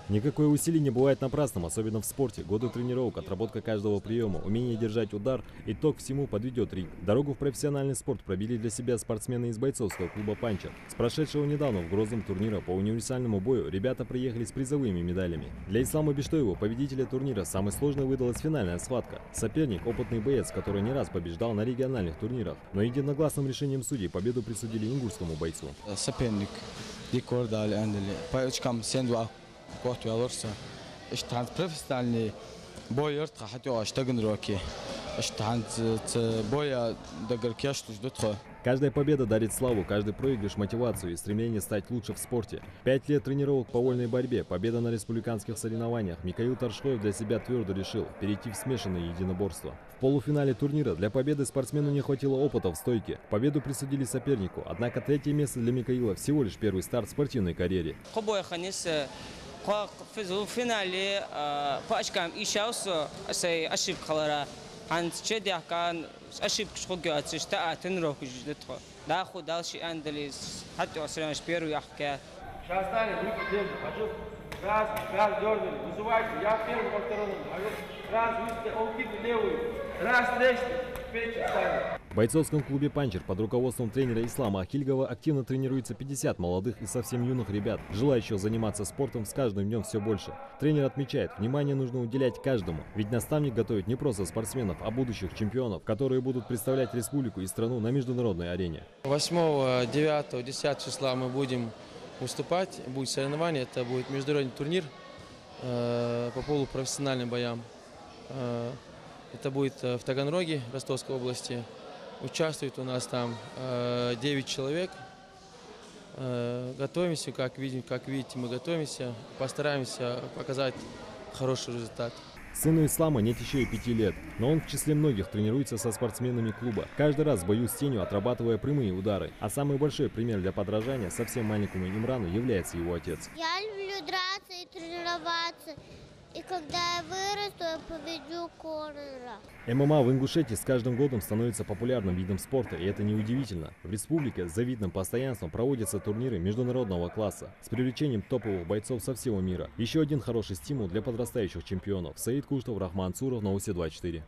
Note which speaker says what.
Speaker 1: Никакое усилие не бывает напрасным, особенно в спорте. Годы тренировок, отработка каждого приема, умение держать удар, итог всему подведет ринг. Дорогу в профессиональный спорт пробили для себя спортсмены из бойцовского клуба «Панчер». С прошедшего недавно в Грозном турнира по универсальному бою ребята приехали с призовыми медалями. Для Ислама Биштоева, победителя турнира, самой сложной выдалась финальная схватка. Соперник – опытный боец, который не раз побеждал на региональных турнирах. Но единогласным решением судей победу присудили ингушскому бойцу.
Speaker 2: Соперник Кот ялорса, штанц профессиональный боер, хотел штагн роки, штанц боя дагеркеш ждутха.
Speaker 1: Каждая победа дарит славу, каждый проигрыш – мотивацию и стремление стать лучше в спорте. 5 лет тренировок по вольной борьбе, победа на республиканских соревнованиях. Михаил Таршкоев для себя твердо решил перейти в смешанное единоборство. В полуфинале турнира для победы спортсмену не хватило опыта в стойке. Победу присудили сопернику, однако третье место для Михаила всего лишь первый старт в спортивной карьере.
Speaker 3: في فينالي فاشكام إيشاوس أسي أشيب خلرا عن شدي كان أشيب شخوجي أتشتاء تنروك جدتها داخل دالشي أندلس حتى أسرع شبيرو يحكي
Speaker 4: شاستاني بيجي أشوف راس جوردن وزواج يا فيلم مكترون راس ويست أوكيد ليوي راس ليش بيتش
Speaker 1: В бойцовском клубе «Панчер» под руководством тренера Ислама Ахильгова активно тренируется 50 молодых и совсем юных ребят, желающих заниматься спортом с каждым днем все больше. Тренер отмечает, внимание нужно уделять каждому, ведь наставник готовит не просто спортсменов, а будущих чемпионов, которые будут представлять республику и страну на международной арене.
Speaker 2: 8, 9, 10 числа мы будем выступать, будет соревнование, это будет международный турнир по полупрофессиональным боям. Это будет в Таганроге, Ростовской области. Участвует у нас там 9 человек. Готовимся, как видите, мы готовимся, постараемся показать хороший результат.
Speaker 1: Сыну Ислама нет еще и 5 лет, но он в числе многих тренируется со спортсменами клуба. Каждый раз в бою с тенью отрабатывая прямые удары. А самый большой пример для подражания совсем маленькому Имрану является его отец.
Speaker 5: Я люблю драться и тренироваться. И когда я вырасту, я победю Конора.
Speaker 1: ММА в Ингушетии с каждым годом становится популярным видом спорта, и это неудивительно. В республике с завидным постоянством проводятся турниры международного класса с привлечением топовых бойцов со всего мира. Еще один хороший стимул для подрастающих чемпионов. Саид Куштов, Рахман Цуров, Новости 24.